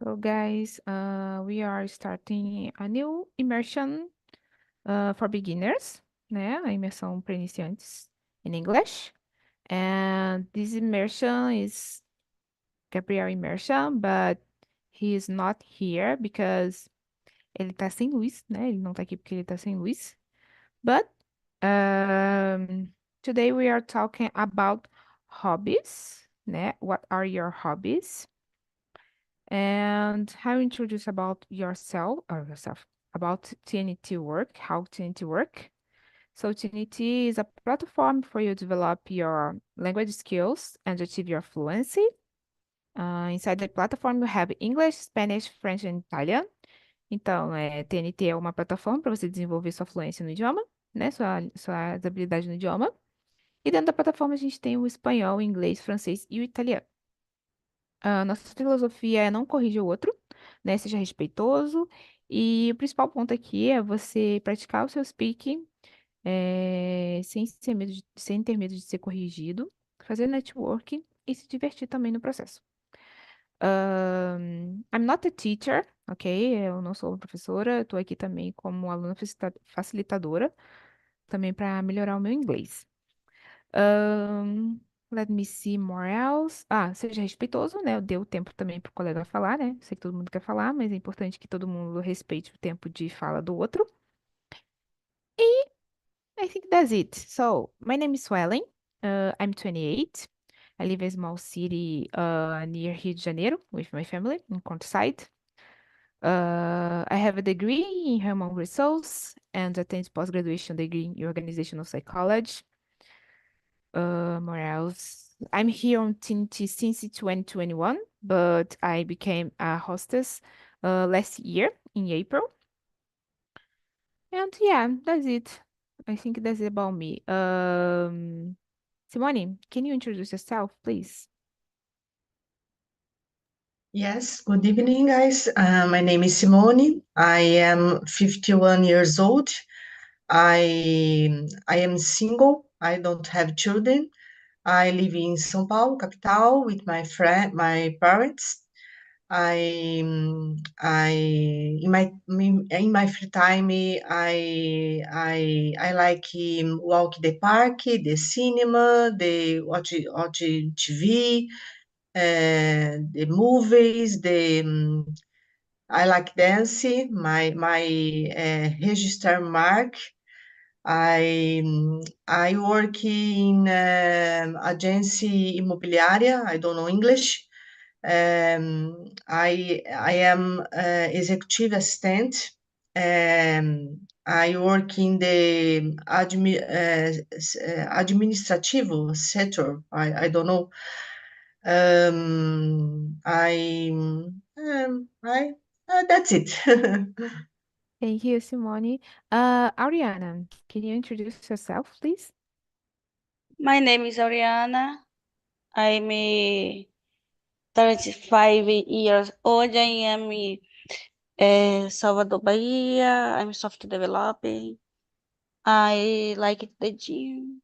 So guys, we are starting a new immersion for beginners, né? A imersão para iniciantes in English. And this immersion is Gabriel immersion, but he is not here because ele tá sem luz, né? Ele não tá aqui porque ele tá sem luz. But today we are talking about hobbies, né? What are your hobbies? And how you introduce about yourself, about TNT work, how TNT work. So TNT is a platform for you to develop your language skills and achieve your fluency. Inside the platform, you have English, Spanish, French and Italian. Então, TNT é uma plataforma para você desenvolver sua fluência no idioma, né? Suas habilidades no idioma. E dentro da plataforma a gente tem o espanhol, o inglês, francês e o italiano. A nossa filosofia é não corrigir o outro, né? Seja respeitoso. E o principal ponto aqui é você praticar o seu speaking, sem ter medo de ser corrigido, fazer networking e se divertir também no processo. I'm not a teacher, ok? Eu não sou professora, estou aqui também como aluna facilitadora, também para melhorar o meu inglês. Let me see more else. Seja respeitoso, né? Eu dei o tempo também pro colega falar, né? Sei que todo mundo quer falar, mas é importante que todo mundo respeite o tempo de fala do outro. E I think that's it. So, my name is Suelen. I'm 28. I live in a small city near Rio de Janeiro with my family in countryside. I have a degree in human resource and attend post-graduation degree in organizational psychology. What else? I'm here on TNT since 2021, but I became a hostess last year in April. And yeah, that's it. I think that's it about me. Simone, can you introduce yourself, please? Yes, good evening, guys. My name is Simone. I am 51 years old. I am single. I don't have children. I live in São Paulo, capital, with my parents. I in my free time, I like walk the park, the cinema, the watch TV, the movies, I like dancing. My register mark. I work in agency imobiliária. I don't know English. I am executive assistant. I work in the administrative sector. I don't know. That's it. Thank you, Simone. Ariana, can you introduce yourself, please? My name is Oriana. I'm 35 years old. I am Salvador, Bahia. I'm software developing. I like the gym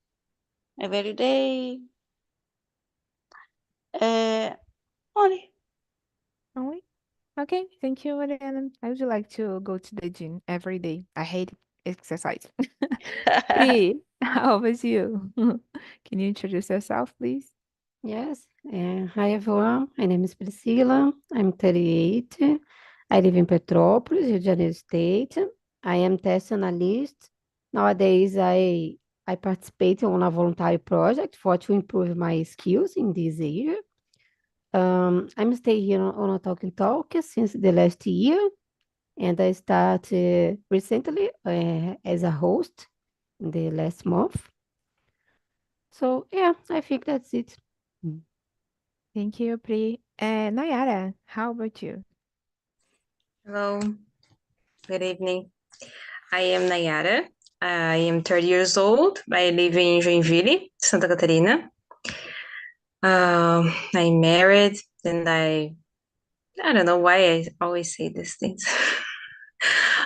every day. Only. Only? Okay, thank you, Ariana. I would like to go to the gym every day. I hate exercise. Pri, how about you? Can you introduce yourself, please? Yes. Hi, everyone. My name is Priscila. I'm 38. I live in Petrópolis, Rio de Janeiro State. I am test analyst. Nowadays, I participate on a voluntary project for to improve my skills in this area. I'm staying here on a Talk and Talk since the last year, and I started recently as a host in the last month. So yeah, I think that's it. Thank you, Pri. Nayara, how about you? Hello, good evening. I am Nayara. I am 30 years old. I live in Joinville, Santa Catarina. I'm married, and I don't know why I always say these things.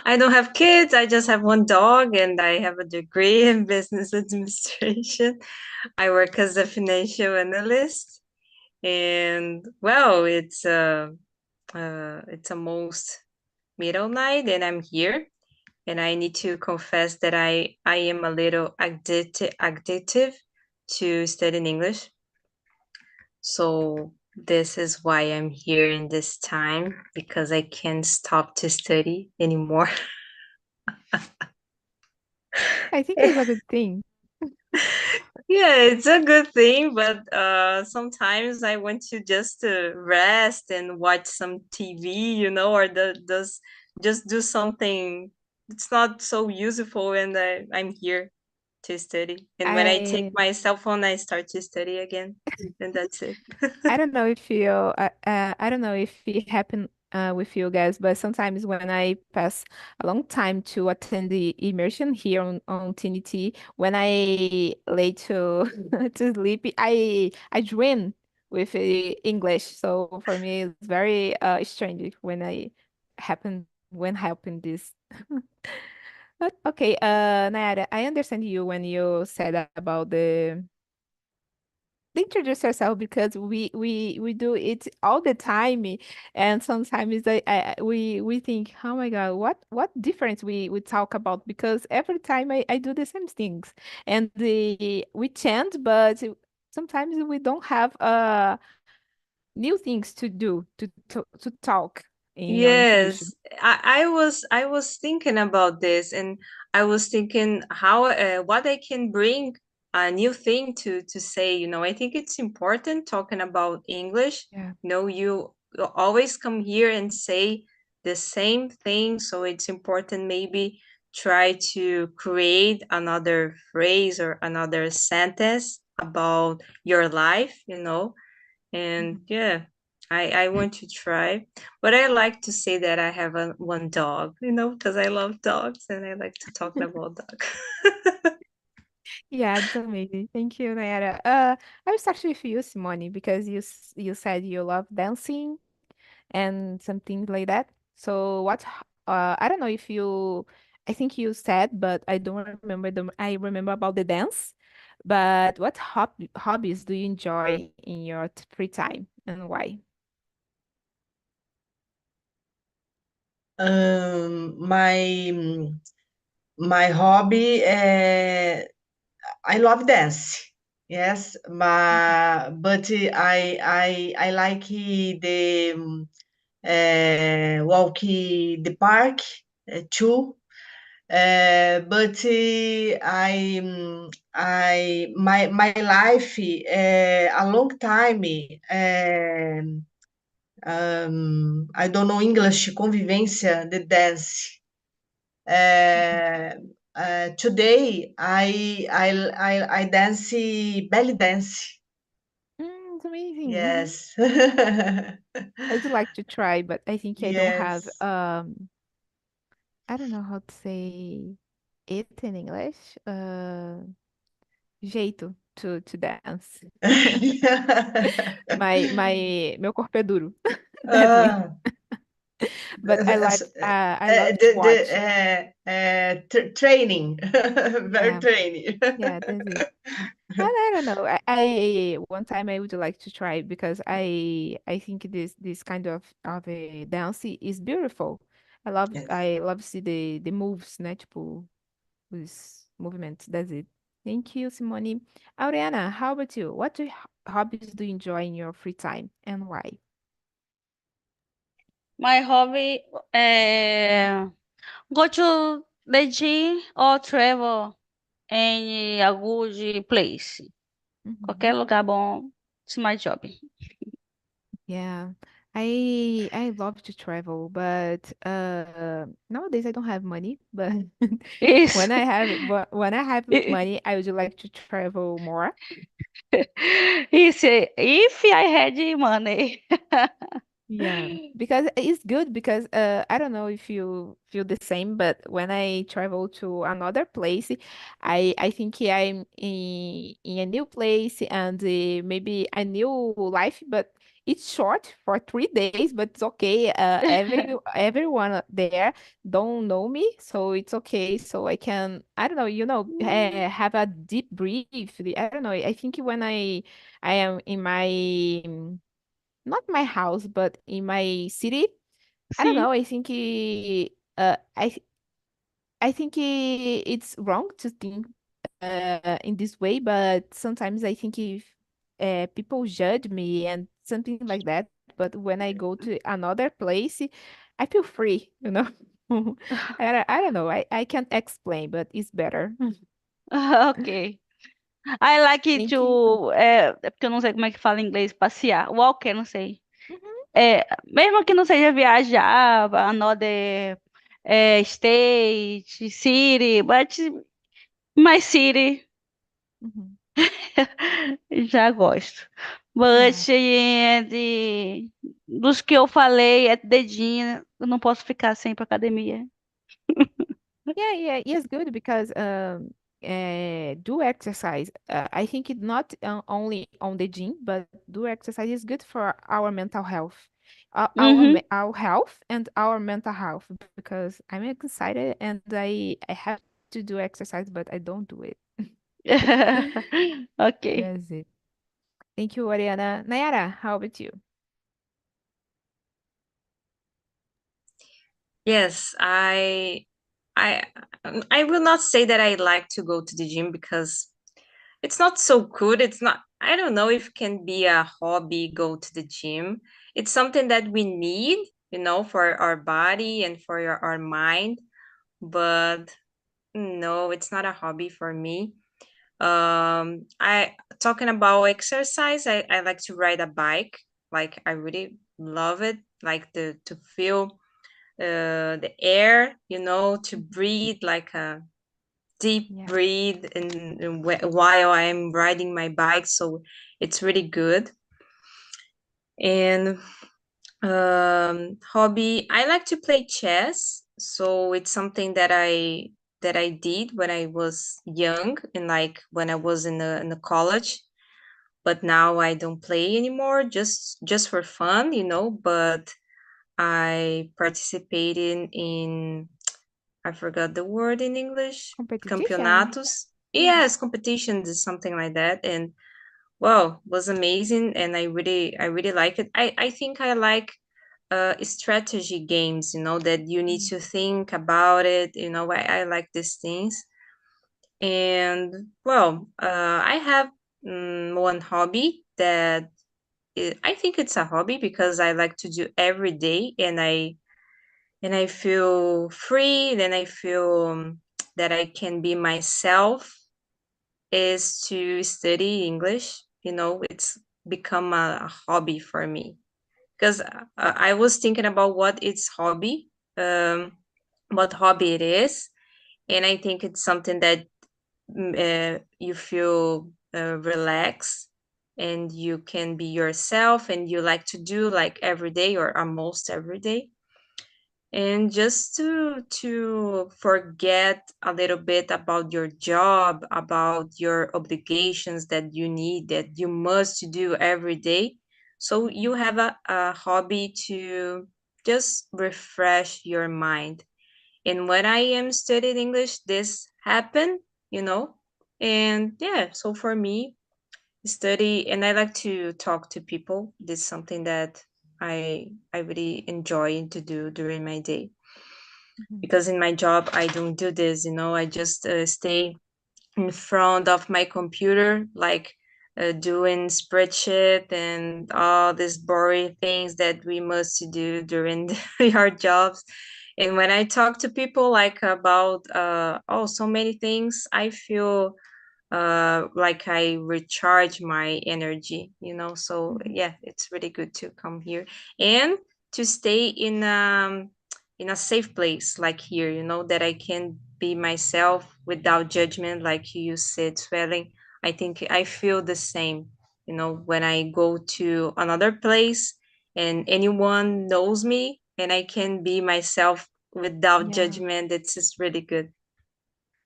I don't have kids. I just have one dog, and I have a degree in business administration. I work as a financial analyst, and well, it's it's almost middle night, and I'm here. And I need to confess that I am a little addictive to studying English. So this is why I'm here in this time, because I can't stop to study anymore. I think it's a good thing. Yeah, it's a good thing, but sometimes I want to just rest and watch some TV, or just do something. It's not so useful, and I'm here to study. And when I take I my cell phone, I start to study again, and that's it. I don't know if you I don't know if it happened with you guys, but sometimes when I pass a long time to attend the immersion here on TNT, when I lay to to sleep, I dream with English. So for me, it's very strange when I happen this. But okay, Nayara, I understand you when you said about the introduce yourself because we do it all the time, and sometimes we think, oh my God, what difference we talk about, because every time I do the same things, and we chant, but sometimes we don't have new things to do to talk in your introduction. Yes, I was thinking about this, and I was thinking how what I can bring a new thing to say. I think it's important talking about English. Yeah. You always come here and say the same thing, so it's important maybe try to create another phrase or another sentence about your life. And Mhm. yeah, I want to try, but I like to say that I have one dog, because I love dogs and I like to talk about dog. Yeah, it's amazing. Thank you, Nayara. I will start with you, Simone, because you said you love dancing and some things like that. So I don't know if I think you said, but I don't remember I remember about the dance. But what hobbies do you enjoy in your free time and why? My hobby, I love dance. Yes, Mhm. but I like the walk the park too. But my life a long time. I don't know English, convivência, the dance. Uh, Today I dance belly dance. It's amazing. Yes. I would like to try, but I think I don't have Yes. I don't know how to say it in English. Jeito to dance. Meu corpo é duro. That's me. Ah, But I love to the watch. training, very Yeah, training. yeah, that's it. And I don't know. I one time I would like to try because I think this kind of a dance is beautiful. Yes. I love see the moves, né? Tipo, os movimentos. That's it. Thank you, Simone. Aureana, how about you? What hobbies do you enjoy in your free time and why? My hobby go to the gym or travel em a good place. Qualquer Mhm. lugar bom. It's my job. Yeah, I love to travel, but nowadays I don't have money. But Isso. when I have money, I would like to travel more. Isso. If I had money. Yeah, because it's good because I don't know if you feel the same, but when I travel to another place, I think I'm in a new place and maybe a new life, but it's short for 3 days, but it's okay. Everyone there don't know me, so it's okay. So I can, I don't know, have a deep breath. I don't know. I think when I am in my not my house, but in my city. I don't Sim. know. I think it's wrong to think in this way, but sometimes I think if people judge me and something like that, but when I go to another place, I feel free, you know. I don't know. I can't explain, but it's better. Ok. I like it Thank you. to. É porque eu não sei como é que fala em inglês, passear. Walker, não sei. Mhm, Mesmo que não seja viajar, another state, city, but my city, mhm. já gosto. But Yeah. dos que eu falei, é dedinho, eu não posso ficar sem ir pra academia. Yeah, it's good because do exercise. I think it not only on the gym, but do exercise is good for our mental health, Uhum. our health and our mental health. Because I'm excited and I have to do exercise, but I don't do it. Ok. That's it. Thank you, Ariana. Nayara, how about you? Yes, I I will not say that I like to go to the gym because it's not so good. It's not, I don't know if it can be a hobby, go to the gym. It's something that we need, for our body and for our mind, but no, it's not a hobby for me. I talking about exercise, I like to ride a bike. Like I really love it, like to feel the air, to Mhm. breathe like a deep Yeah. breathe and while I'm riding my bike. So it's really good. And hobby, I like to play chess. So it's something that I did when I was young and like when I was in the college. But now I don't play anymore, just for fun, but I participated in, I forgot the word in English. Competition. Campeonatos. Mhm. Yes, competitions is something like that. And wow, was amazing. And I really like it. I think I like strategy games, that you need Mm. to think about it. I like these things. And well, I have one hobby that I think it's a hobby because I like to do every day, and I feel free, then I feel that I can be myself, is to study English. It's become a hobby for me because I was thinking about um, what hobby it is, and I think it's something that you feel relaxed and you can be yourself and you like to do like every day or almost every day, and just to forget a little bit about your job, about your obligations that you need, that you must do every day. So you have a hobby to just refresh your mind. And when I am studying English, this happened, you know and yeah, so for me, study, and I like to talk to people. This is something that I really enjoy to do during my day, Mhm. because in my job I don't do this. I just stay in front of my computer, like doing spreadsheet and all these boring things that we must do during our jobs. And when I talk to people like about so many things, I feel like I recharge my energy. So Mhm. yeah, it's really good to come here and to stay in a safe place like here, that I can be myself without judgment, like you said, Swelling. I think I feel the same, when I go to another place and anyone knows me and I can be myself without Yeah. judgment. It's just really good.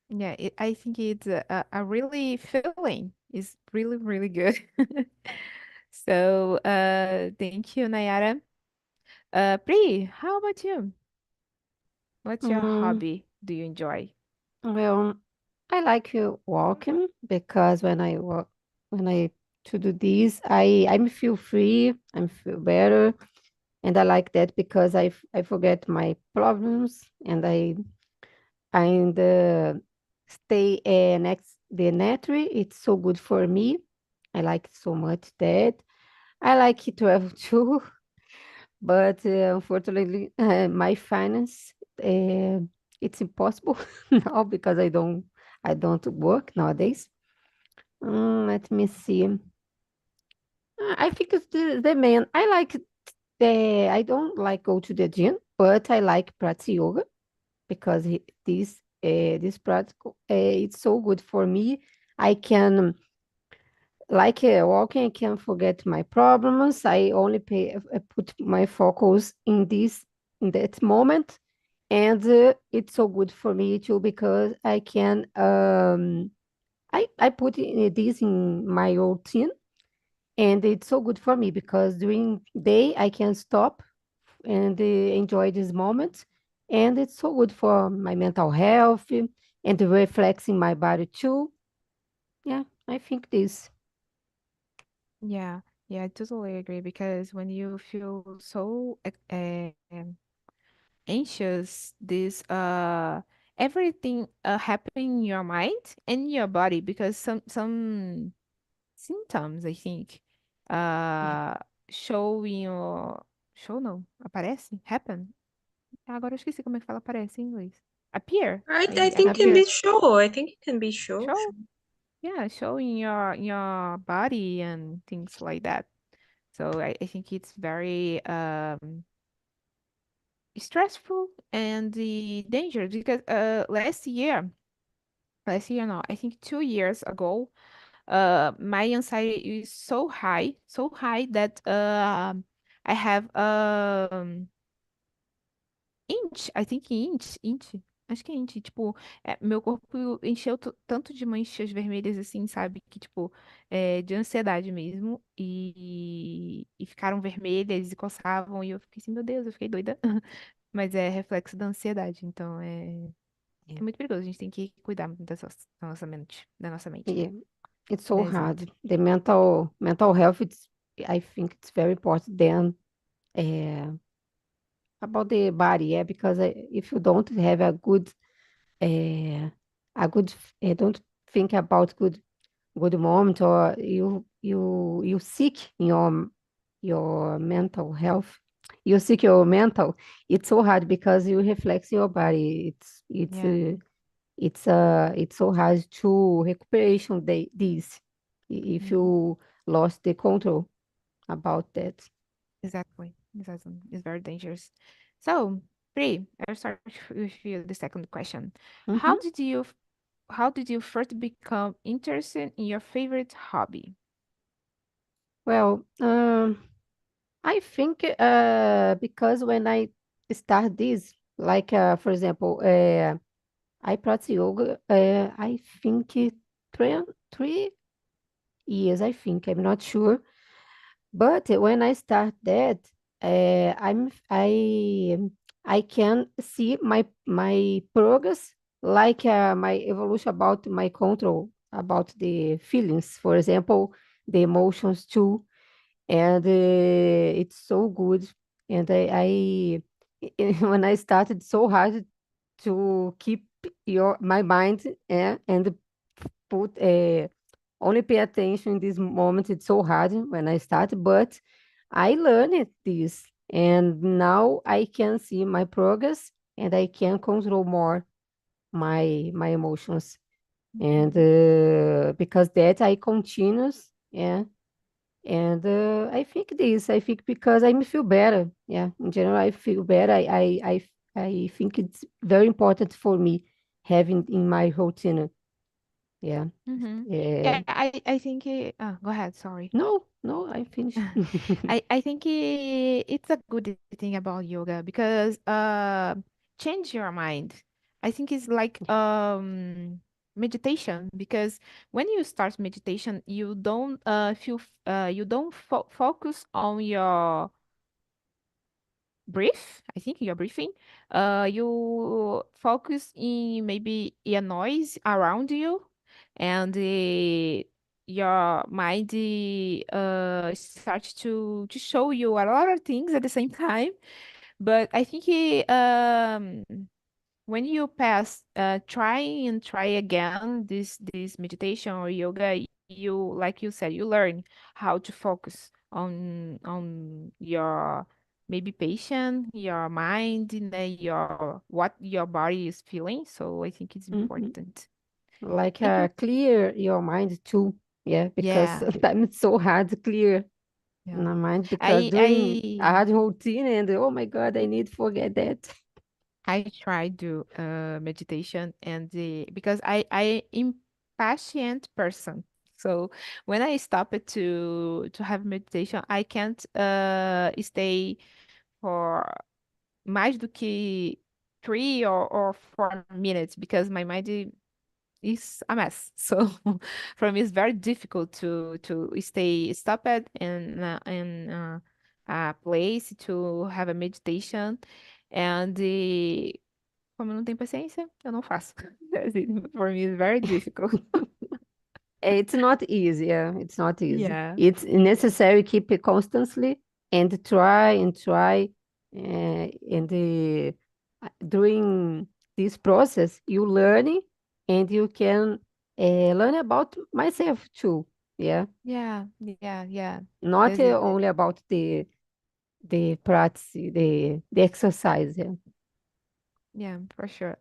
Yeah, I think it's a really feeling. It's really, really good. So, thank you, Nayara. Pri, how about you? What's your Mm, hobby do you enjoy? well, I like walking because when I walk, when I to do this, I feel free, I feel better, and I like that because I forget my problems and stay next the nature. It's so good for me. I like it so much that I like to travel too, but unfortunately, my finance uh, it's impossible now because I don't work nowadays. Let me see. I think it's the main. I don't like go to the gym, but I like practice yoga because this practical it's so good for me. I can like walking. I can forget my problems. I only put my focus in that moment, and it's so good for me too because I can I put this in my routine, and it's so good for me because during day I can stop and enjoy this moment, and it's so good for my mental health and reflexing my body too. Yeah, I think this. Yeah, yeah, I totally agree because when you feel so anxious, this everything happen in your mind and your body because some symptoms, I think, Yeah, uh show in your show não, aparece, happen. Agora eu esqueci como é que fala aparece em inglês. Appear, I maybe think can appear. appear. be show. I think it can be show. Show, yeah, show in your body and things like that. So I think it's very stressful and the dangerous because last year no, I think 2 years ago, my anxiety is so high that I have inch, acho que é inch, tipo, meu corpo encheu tanto de manchas vermelhas assim, sabe? Que, tipo, de ansiedade mesmo, e ficaram vermelhas e coçavam, e eu fiquei assim, meu Deus, eu fiquei doida. Mas é reflexo da ansiedade, então é muito perigoso, a gente tem que cuidar muito da nossa mente, Yeah, it's so né, gente? hard. The mental health. I think it's very important then about the body. Yeah, because if you don't have uh, don't think about good moment, or you seek your mental health, you seek your mental. It's so hard because you reflect your body. Yeah. It's so hard to recuperation this if Mhm. you lost the control about that. Exactly. It's very dangerous. So, Pri, I'll start with you the second question. Mhm. How did you first become interested in your favorite hobby? Well, I think because when I start this, like for example, I practice yoga. I think 3 years. I think I'm not sure, but when I start that, I can see my progress, like my evolution about my control, about the feelings, for example, the emotions too, and it's so good. And when I started, so hard to keep your my mind and put only pay attention in this moment. It's so hard when I started, but I learned this, and now I can see my progress, and I can control more my emotions. And Mhm. because that I continues, yeah. And I think because I feel better. Yeah, in general, I feel better. I think it's very important for me having in my routine. Yeah. Mm-hmm. Yeah. Yeah, I think go ahead, sorry. No, no, I finished. I think it's a good thing about yoga because change your mind. I think it's like meditation because when you start meditation, you don't you don't focus on your breath. I think you're breathing. You focus in maybe a noise around you, and your mind starts to show you a lot of things at the same time. But I think when you pass try and try again this meditation or yoga, you, like you said, you learn how to focus on your maybe patient, your mind, and your what your body is feeling. So I think it's Mhm. important. Like Thank you. clear your mind too. Yeah, because Yeah, sometimes it's so hard to clear yeah. my mind because I doing a I hard routine and oh my God, I need to forget that. I try to meditation and because I impatient person. So when I stop it to have meditation, I can't stay for mais do que 3 or 4 minutes because my mind is a mess. So for me, it's very difficult to stay stopped in a place to have a meditation. And como eu não tenho paciência, eu não faço. For me, it's very difficult. It's not easy. Yeah, it's not easy. Yeah. It's necessary keep it constantly and try. During this process, you learn and you can learn about myself too. Yeah, Yeah, yeah, yeah. not That's it. only about the practice, the exercise. Yeah. Yeah, for sure.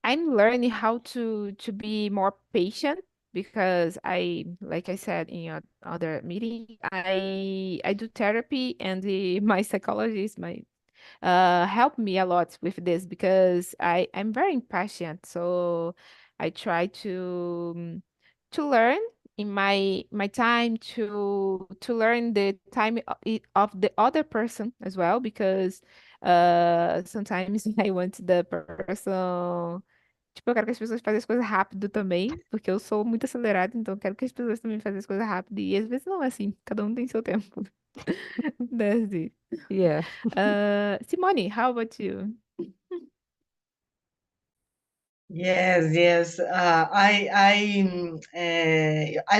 I'm learning how to be more patient because like I said in your other meeting, I do therapy and my psychologist, my helped me a lot with this because I'm very impatient. So I try to learn in my time to learn the time of the other person as well because sometimes I want the person. Tipo, eu quero que as pessoas façam as coisas rápido também, porque eu sou muito acelerada, então eu quero que as pessoas também façam as coisas rápido. E às vezes não é assim, cada um tem seu tempo. That's it. Yeah. Simone, how about you? Yes, yes. I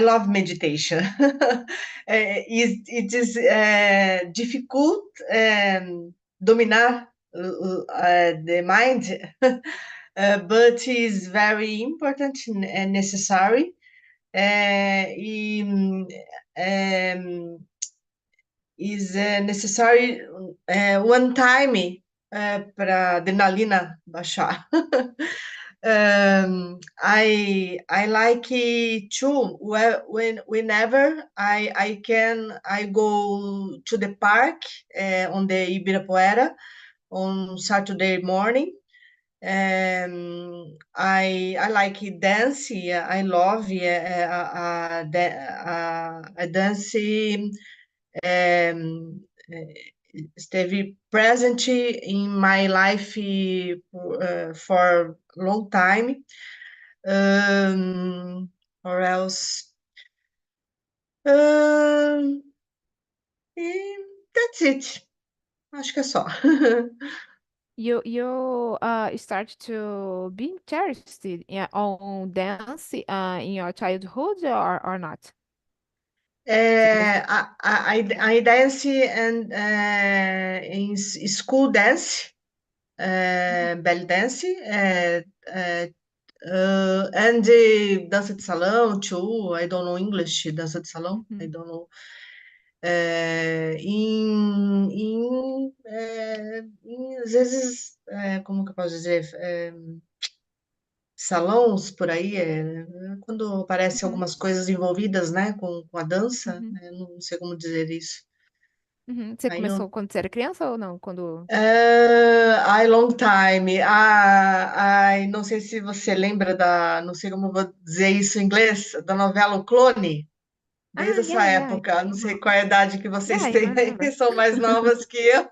love meditation. It is difficult dominar the mind, but is very important and necessary. Is necessary one time para adrenalina baixar. I like it too. Whenever I go to the park on the Ibirapuera on Saturday morning. I like it dance. Yeah, I love a dance. Esteve present in my life for a long time. Or else, um, that's it. Acho que é só. You start to be interested on dance in your childhood or not? I dance and in school dance, belly dance, and dança de salão too. I don't know English, dança de salão. I Mhm. don't know. Às vezes, como que eu posso dizer? Salões por aí, quando aparecem Mhm. algumas coisas envolvidas, né, com a dança, Mhm. não sei como dizer isso. Mhm. Você Aí eu começou quando você era criança ou não? Quando... long time. Não sei se você lembra não sei como vou dizer isso em inglês, da novela O Clone, Ah, desde essa yeah, yeah. época. Não sei qual é a idade que Yeah, vocês I têm aí, remember. são mais novas que eu.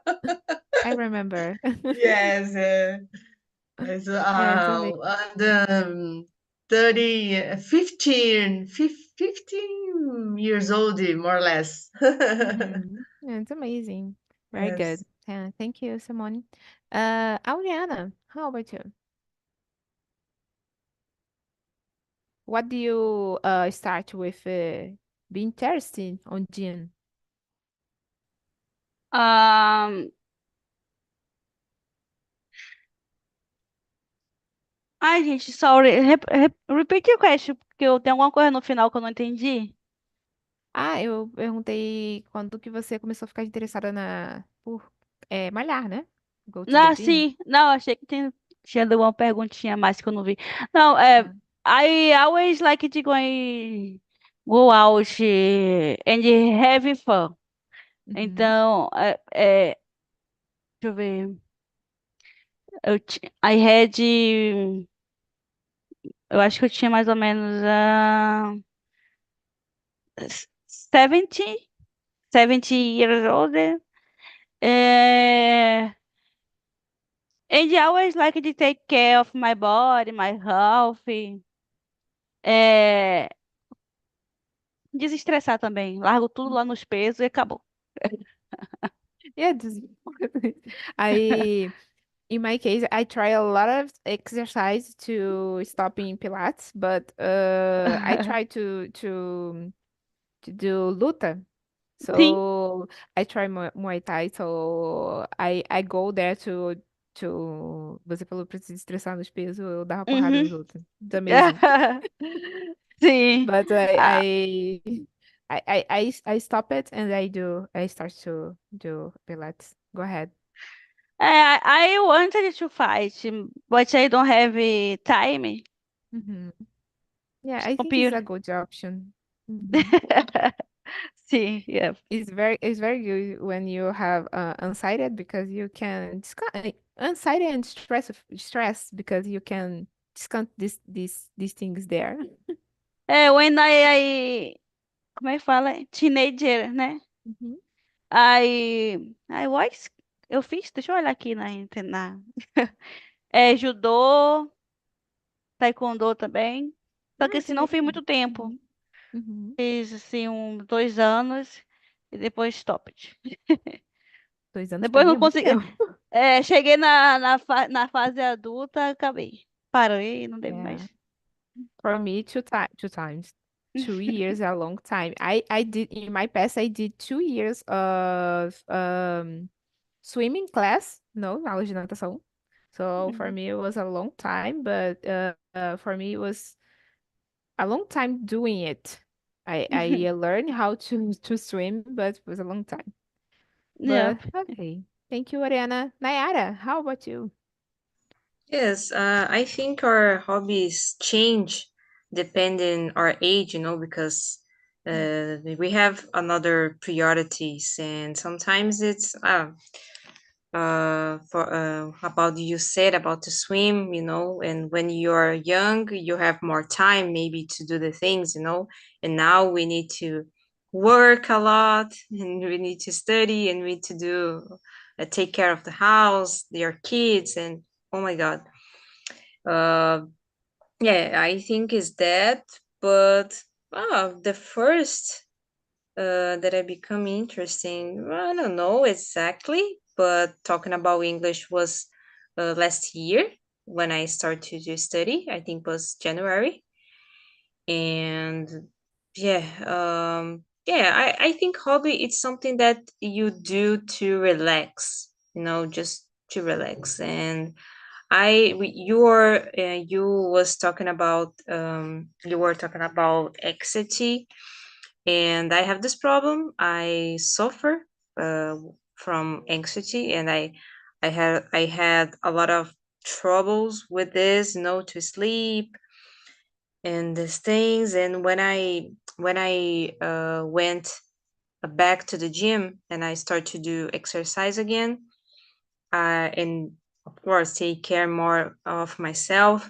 I remember. Yes, it's, Yeah, it's amazing. and 30, 15 years old, more or less. Mhm. Yeah, it's amazing. Very Yes. good. Yeah, thank you, Simone. Auliana, how about you? what do you start with being interested on gym? Um, Ai, gente, sorry. Repeat your question, porque eu tenho alguma coisa no final que eu não entendi. Ah, eu perguntei quando que você começou a ficar interessada por malhar, né? Go to the Não, gym. sim. Não, achei que tinha dado uma perguntinha a mais que eu não vi. Não, Ah, I always like to go out and have fun. uhum. Então, deixa eu ver. I had, eu acho que eu tinha mais ou menos 70, 70 years old. Uh, and I always like to take care of my body, my health. É, desestressar também. Largo tudo lá nos pesos e acabou. Yeah, this I in my case, I try a lot of exercise to stop in Pilates, but I try to do luta. Sim. So I try Muay Thai, so I go there você falou pra se estressar nos pesos, eu dava porrada Uhum. nos outros. It's amazing. Sim. But Ah, I stop it and I start to do Pilates. Go ahead. I wanted to fight, but I don't have time. Mhm. Yeah, I think it's Computer. a good option. Mhm. Sim, yeah. It's very good when you have anxiety because you can discuss anxiety and stress because you can discuss these things there. When como é que fala? Teenager, né? Mhm. I was, eu fiz, deixa eu olhar aqui na judô, taekwondo também. Só que Ah, assim, que não fiz legal. muito tempo. Uhum. Uhum. Fiz assim 2 anos e depois stopped. 2 anos pra Depois mim não é muito consegui. tempo. Cheguei na fase adulta, acabei. Parei, não devo Yeah. mais. For me, two times. 2 years are a long time. I did in my past. I did 2 years of swimming class. No, aula de natação. So for Uhum. me, it was a long time, but for me, it was a long time doing it. I learned how to swim, but it was a long time. Yeah. But okay, thank you, Ariana. Nayara, how about you? Yes, I think our hobbies change depending our age, because Mm. we have another priorities, and sometimes it's for about you said about to swim, and when you're young, you have more time maybe to do the things, and now we need to work a lot, and we need to study, and we need to do take care of the house, your kids, and oh my God. uh, yeah, I think is that, but the first that I become interesting, I don't know exactly, but talking about English was last year when I started to study. I think was January, and I think hobby it's something that you do to relax, just to relax. And you was talking about you were talking about anxiety, and I have this problem. I suffer uh, from anxiety, and I had a lot of troubles with this, to sleep and these things. And when I went back to the gym and I start to do exercise again, and of course take care more of myself,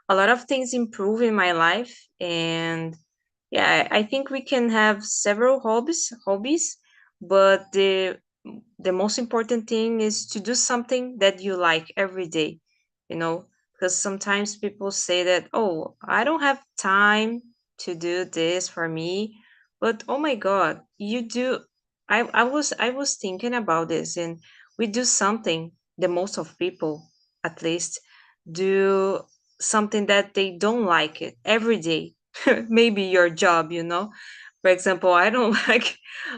a lot of things improve in my life. And yeah, I think we can have several hobbies, but the most important thing is to do something that you like every day, because sometimes people say that, oh, I don't have time to do this for me. But oh my God, you do. I was thinking about this, and we do something, the most of people at least do something that they don't like it every day. Maybe your job, you know. For example, I don't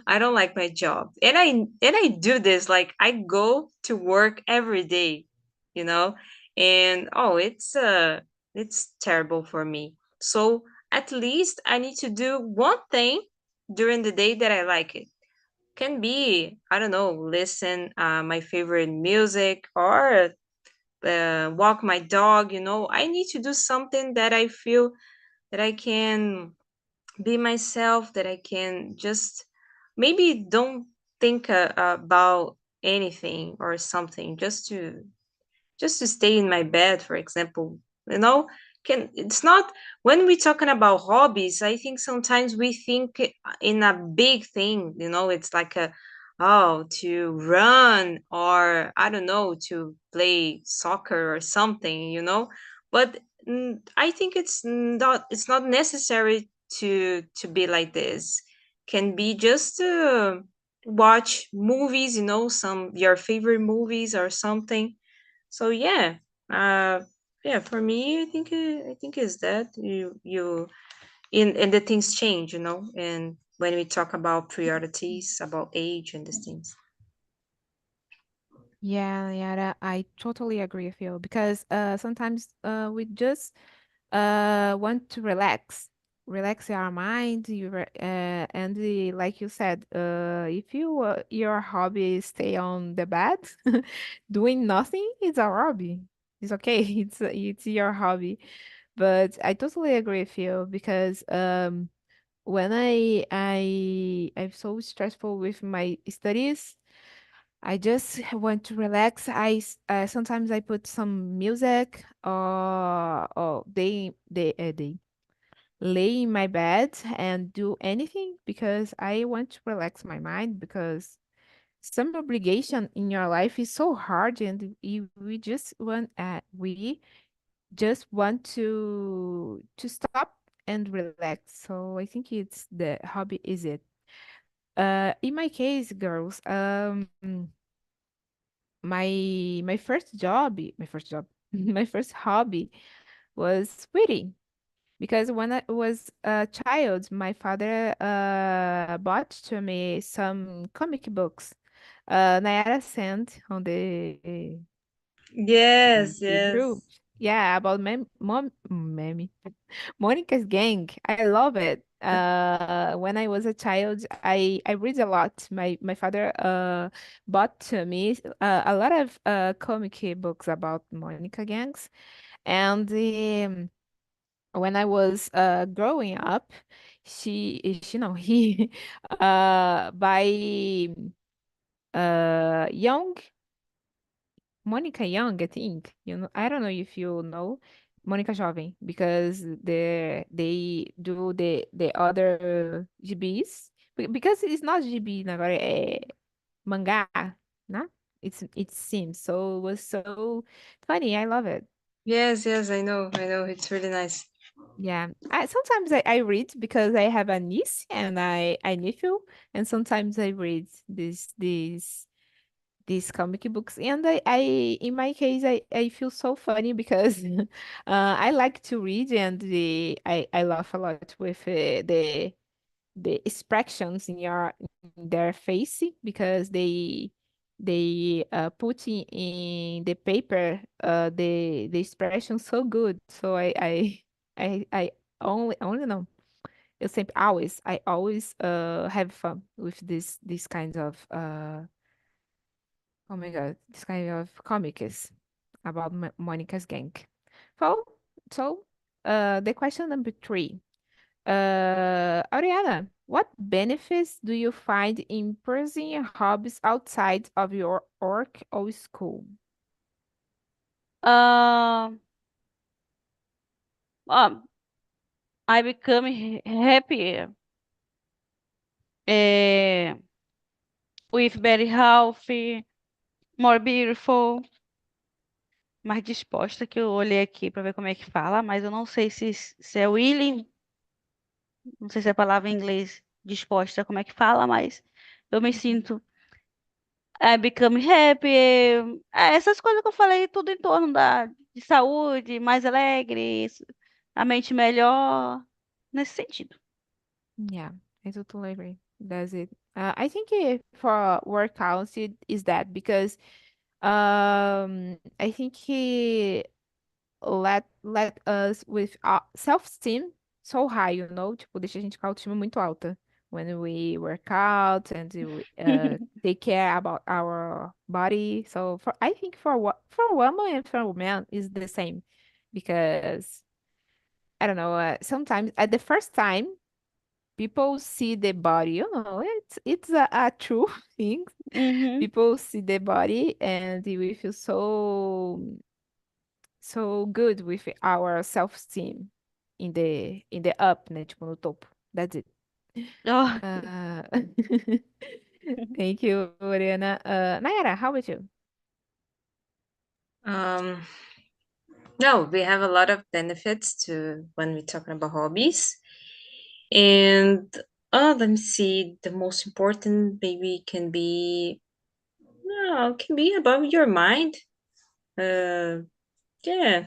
I don't like my job. And I do this, like I go to work every day, you know, and oh, it's terrible for me. So at least I need to do one thing during the day that I like it. Can be, I don't know, listen my favorite music, or walk my dog, you know. I need to do something that I feel that I can be myself, that I can just maybe don't think about anything or something, just to stay in my bed, for example, you know. Can It's not, when we're talking about hobbies, I think sometimes we think in a big thing, you know. It's like a, oh, to run, or I don't know, to play soccer or something, you know. But I think it's not necessary to be like this. Can be just to watch movies, you know, some your favorite movies or something. So yeah, uh, yeah. For me, I think is that you and the things change, you know. And when we talk about priorities, about age and these things. Yeah, yeah, I totally agree with you because sometimes we just want to relax our mind. And like you said, if your hobby is stay on the bed, doing nothing is a hobby. It's okay. It's your hobby. But I totally agree with you because when I'm so stressful with my studies. I just want to relax. Sometimes I put some music or they lay in my bed and do anything because I want to relax my mind because some obligation in your life is so hard and we just want to stop and relax. So I think it's the hobby is it. In my case, girls, my first job my first hobby was reading because when I was a child my father bought to me some comic books Nayara sent on Yes, the group, yes. yeah, about Monica's Gang. I love it. When I was a child, I read a lot. My father bought to me a lot of comic books about Monica Gangs, and when I was growing up, she know he by Young Monica Young, I think. You know, I don't know if you know Monica Jovem because they do the other GBs because it's not GB agora é mangá, né? It seems so it was so funny. I love it. Yes, yes, I know. It's really nice. Yeah, sometimes I read because I have a niece and I nephew, and sometimes I read these comic books and I in my case I feel so funny because I like to read and I laugh a lot with the expressions in their face because they put in the paper the expression so good so I only know eu sempre always I always have fun with these kinds of oh my God, this kind of comics about Monica's gang. So, so, the question number three. Ariana, what benefits do you find in pursuing hobbies outside of your work or school? Um, um, I become happier, eh, with better healthy, more beautiful, mais disposta, que eu olhei aqui para ver como é que fala, mas eu não sei se é willing, não sei se é a palavra em inglês disposta, como é que fala, mas eu me sinto I become happy, essas coisas que eu falei, tudo em torno da de saúde, mais alegre, a mente melhor, nesse sentido. Yeah, I totally agree. That's it. I think for workouts it is that because I think he let us with self-esteem so high, tipo, deixa a gente com a autoestima muito alta when we work out and we take care about our body. So for I think for woman and for man is the same because I don't know, sometimes at the first time people see the body, it's a true thing. Uhum. People see the body and we feel so good with our self-esteem in the up, né? Tipo, no topo. That's it. Oh, Uh, Thank you, Oriana. Nayara, how about you? Um, no, we have a lot of benefits to when we're talking about hobbies. And let me see, the most important maybe can be, no, can be about your mind. Yeah,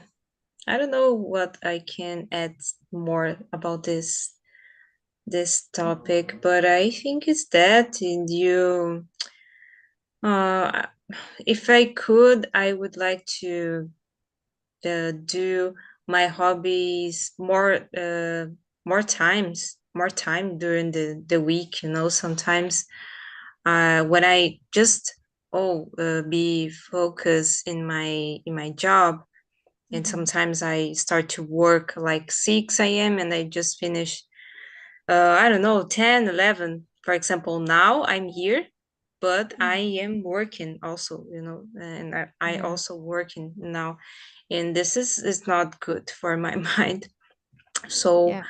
I don't know what I can add more about this topic, but I think it's that, and you, uh, if I could, I would like to do my hobbies more time during the week. Sometimes when I just be focused in my job, and Mhm. sometimes I start to work like 6 a.m. and I just finish I don't know, 10, 11. For example, now I'm here, but I Mhm. am working also, and I Yeah. also working now. And this is not good for my mind. So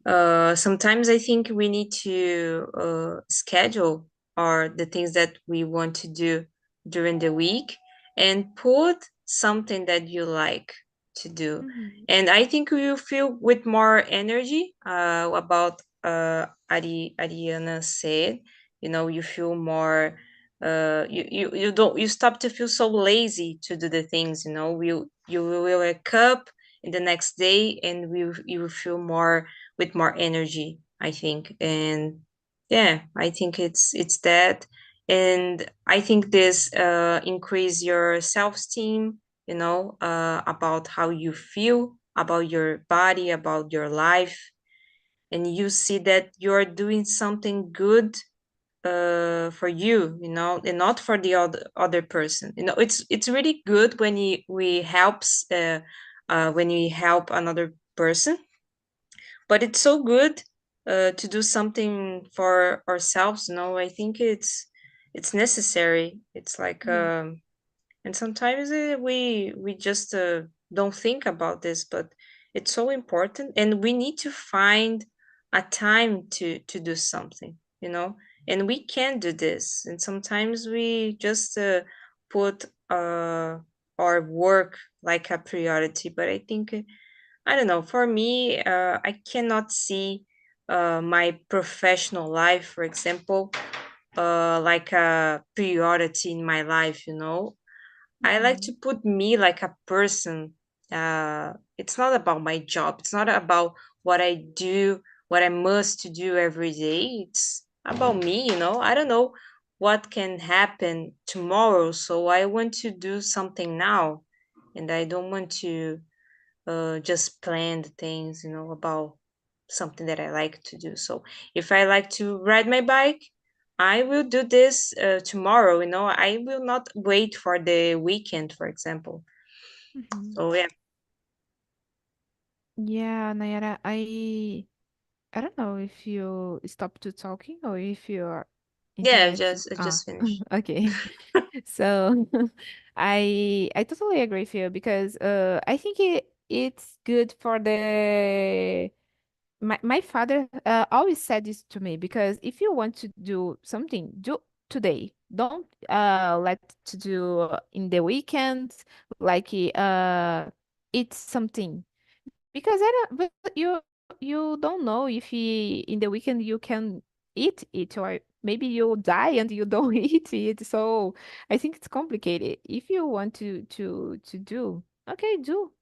Yeah. sometimes I think we need to schedule or the things that we want to do during the week and put something that you like to do. Mhm. And I think you feel with more energy about Ariana said, you feel more you don't you stop to feel so lazy to do the things, you will wake up in the next day and you will feel more with more energy, I think. And yeah, I think it's that. And I think this increase your self-esteem, about how you feel about your body, about your life, and you see that you're doing something good for you, and not for the other person. It's really good when we helps when we help another person, but it's so good to do something for ourselves. I think it's necessary. It's like Yeah. and sometimes we just don't think about this, but it's so important, and we need to find a time to do something, and we can do this. And sometimes we just put our work like a priority, but I think I don't know. For me, I cannot see my professional life, for example, like a priority in my life. I like to Mhm. put me like a person. It's not about my job. It's not about what I do, what I must to do every day. It's about me. I don't know what can happen tomorrow, so I want to do something now, and I don't want to just planned things, about something that I like to do. So if I like to ride my bike, I will do this tomorrow. I will not wait for the weekend, for example. Mhm. So yeah, Yeah, Nayara, I don't know if you stopped to talking or if your yeah, internet. I just finished. Okay. So I totally agree with you because I think it's good for the my father always said this to me because if you want to do something, do today. Don't let to do in the weekends like eat something because I don't but you don't know if in the weekend you can eat it or maybe you'll die and you don't eat it. So I think it's complicated. If you want to do Okay, do.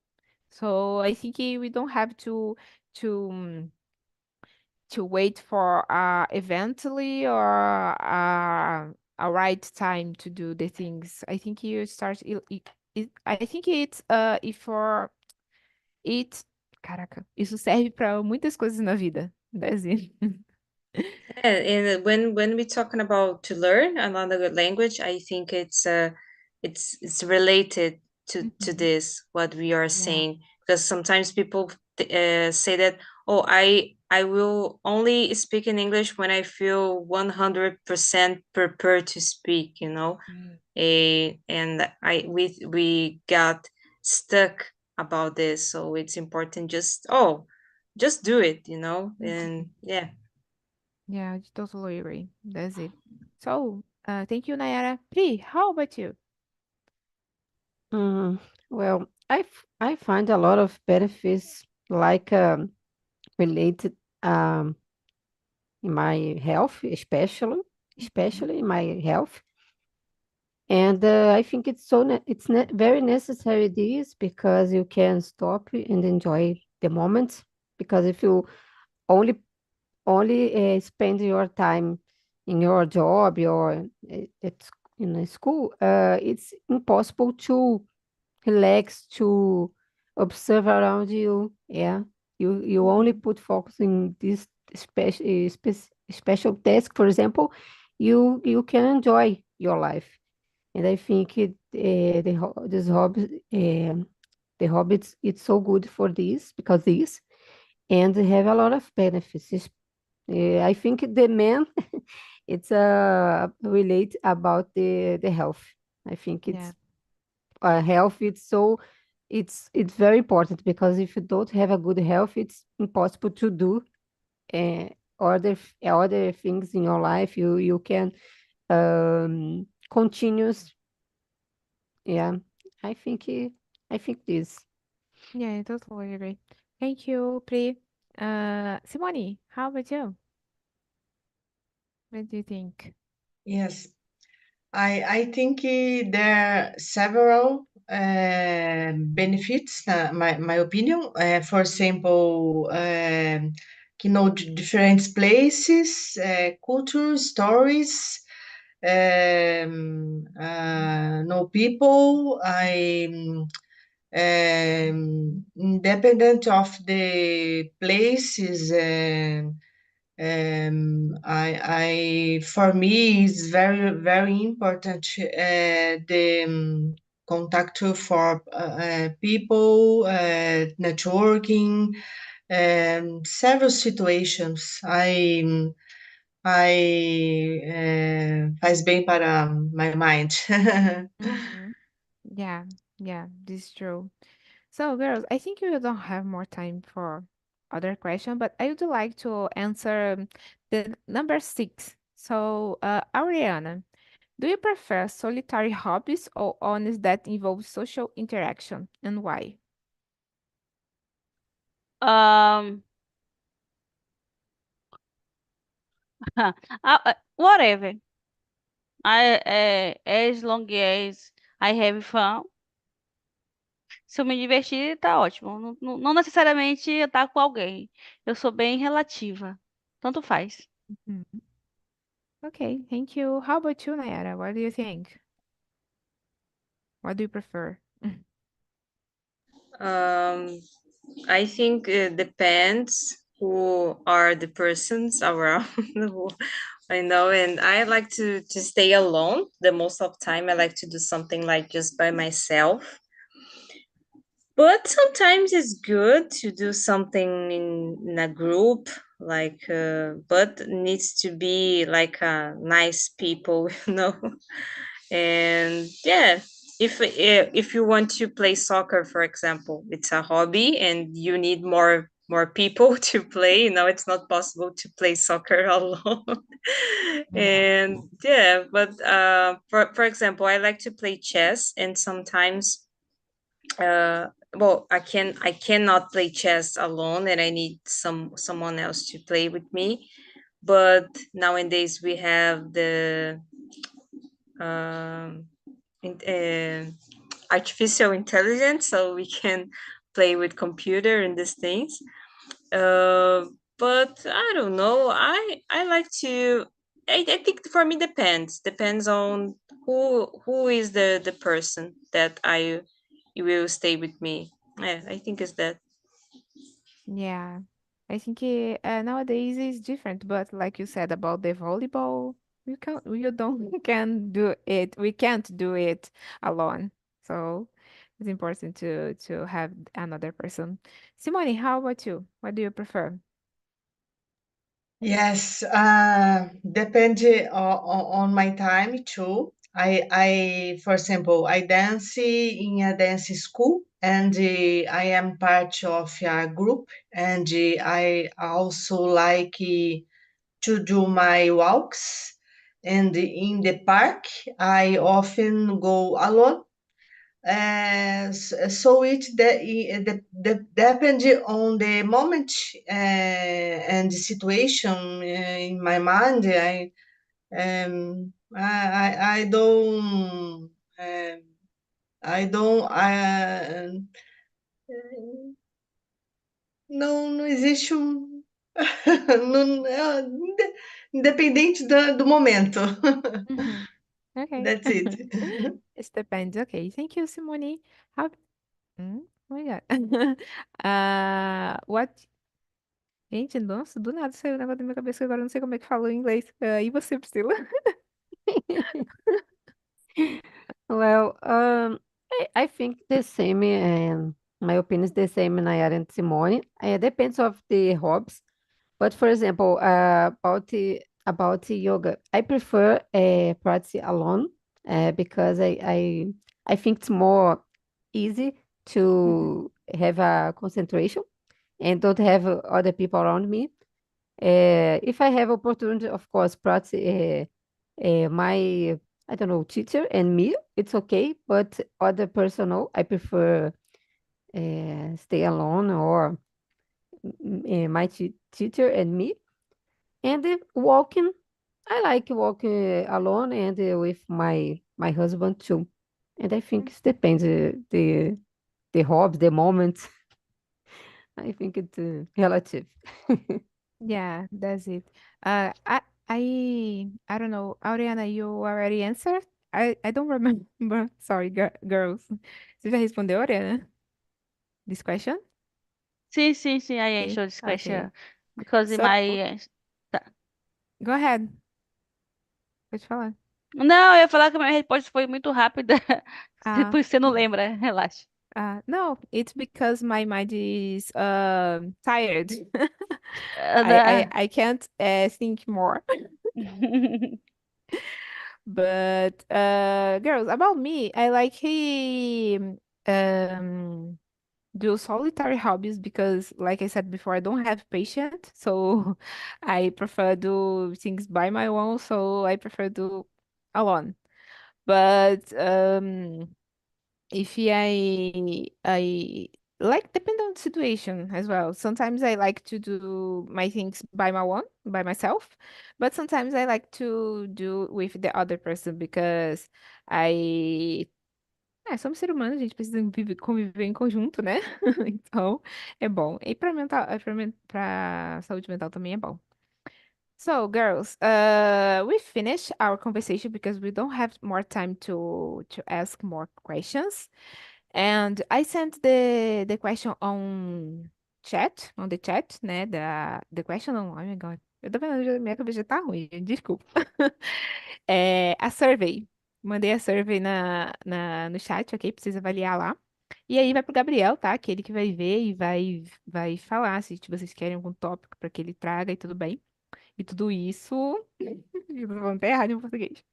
So I think we don't have to um, to wait for eventually or a right time to do the things. I think you start. I think it's if for it. Caraca, isso serve para muitas coisas na vida. That's it. Yeah, and when we're talking about to learn another language, I think it's related to Mhm. this what we are Yeah. saying, because sometimes people say that, oh, I will only speak in English when I feel 100% prepared to speak, you know. Mm. And we got stuck about this, so it's important just do it, you know. Mhm. And yeah. Yeah, I totally agree. That's it. So, thank you, Nayara. Pri, how about you? Mm, well, I find a lot of benefits like related in my health, Mhm. especially in my health. And I think it's very necessary this because you can stop and enjoy the moment. Because if you only spend your time in your job or in a school, it's impossible to relax, to observe around you. Yeah, you only Mhm. put focus in this special task. For example, you can enjoy your life, and I think this hobby, the hobby, it's so good for this because this, and they have a lot of benefits. I think the man, it's relate about the health. I think Yeah. it's health. It's very important because if you don't have a good health, it's impossible to do uh, other things in your life. You can continuous. Yeah, I think I think this. Yeah, I totally agree. Thank you, Pri. Simone, how about you? What do you think? Yes. I think there are several benefits, my opinion. For example, you know, different places, culture, stories, know people. Independent of the places. For me, it's very important the contact for people, networking, several situations. Faz bem para my mind. Mm-hmm. Yeah, yeah, this is true. So, girls, I think we don't have more time for other question, but I would like to answer the number 6. So, Ariana, do you prefer solitary hobbies or ones that involve social interaction, and why? Um, whatever. As long as I have fun, se eu me divertir, tá ótimo. Não necessariamente eu estar com alguém. Eu sou bem relativa. Tanto faz. Mhm. Okay, thank you. How about you, Nayara? What do you think? What do you prefer? Um, I think it depends who are the persons around. I know, and I like to stay alone the most of time. I like to do something like just by myself. But sometimes it's good to do something in a group, like, but needs to be like nice people, you know. And yeah, if you want to play soccer, for example, it's a hobby and you need more people to play, you know. It's not possible to play soccer alone. Yeah. And yeah, but for example, I like to play chess, and sometimes well, I cannot play chess alone, and I need someone else to play with me. But nowadays we have the um in, artificial intelligence, so we can play with computer and these things. But I don't know. I like to. I think for me depends on who is the person that I will stay with me. Yeah, I think it's that. Yeah. I think nowadays is different, but like you said about the volleyball, you don't can do it. We can't do it alone. So it's important to have another person. Simone, how about you? What do you prefer? Yes, depend on my time too. For example, I dance in a dance school, and I am part of a group, and I also like to do my walks. And in the park, I often go alone. So depends on the moment and the situation in my mind. I don't I don't não existe não, independente do momento. Mhm. Okay. That's it. It depends. Okay. Thank you, Simone. How? Oh my God. What? Gente, nossa, do nada saiu um negócio da minha cabeça que agora eu não sei como é que fala em inglês. E você, Priscila? Well, I think the same, and my opinion is the same, Nayara and Simone. It depends of the hobbies. But for example, about the yoga, I prefer practice alone because I think it's more easy Mhm. to have a concentration and don't have other people around me. If I have opportunity, of course, practice my I don't know teacher and me, it's okay. But other personal, I prefer stay alone or my teacher and me. And walking, I like walking alone and with my husband too. And I think it depends the hobby, the moment. I think it's relative. Yeah, that's it. I don't know. Ariana, you already answered? I don't remember. Sorry, girls. Você já respondeu, Ariana? This question? Sim, sim, sim. I Sim. answered this Okay. question because in So, my. Tá. go ahead. Pode falar. Não, eu ia falar que a minha resposta foi muito rápida. Ah, Depois você não lembra, relaxa. no, it's because my mind is tired. Ah, I can't think more. But girls, about me, I like um do solitary hobbies because, like I said before, I don't have patience, so I prefer do things by my own. So I prefer do alone. But if I like depend on the situation as well. Sometimes I like to do my things by my own, by myself, but sometimes I like to do with the other person because I somos seres humanos, a gente precisa conviver em conjunto, né? Então, é bom. E para mental, para saúde mental também é bom. So, girls, we finished our conversation because we don't have more time to ask more questions. And I sent the question on the chat, né? The question on, oh my God. Eu tô vendo, minha cabeça já tá ruim, desculpa. A survey. Mandei a survey no chat, ok? Precisa avaliar lá. E aí vai pro Gabriel, tá? Aquele que vai ver e vai falar se vocês querem algum tópico para que ele traga e tudo bem. E tudo isso. Eu tô falando até errado em português.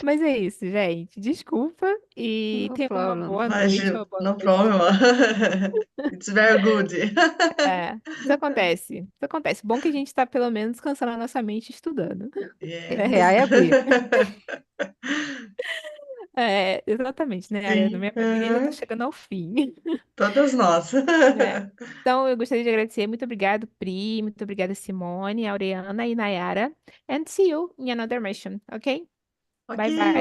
Mas é isso, gente. Desculpa e No tenha uma problem. boa noite ou boa No noite. problem. It's very good. Isso acontece. Isso acontece. Bom que a gente tá pelo menos descansando a nossa mente e estudando. Yes. I agree. Exatamente, né, Ariana? Sim. Minha bateria já tá chegando ao fim. Todas nós. Né? Então, eu gostaria de agradecer. Muito obrigado, Pri. Muito obrigada, Simone, Aureana e Nayara. And see you in another mission, ok? Ok. Bye bye.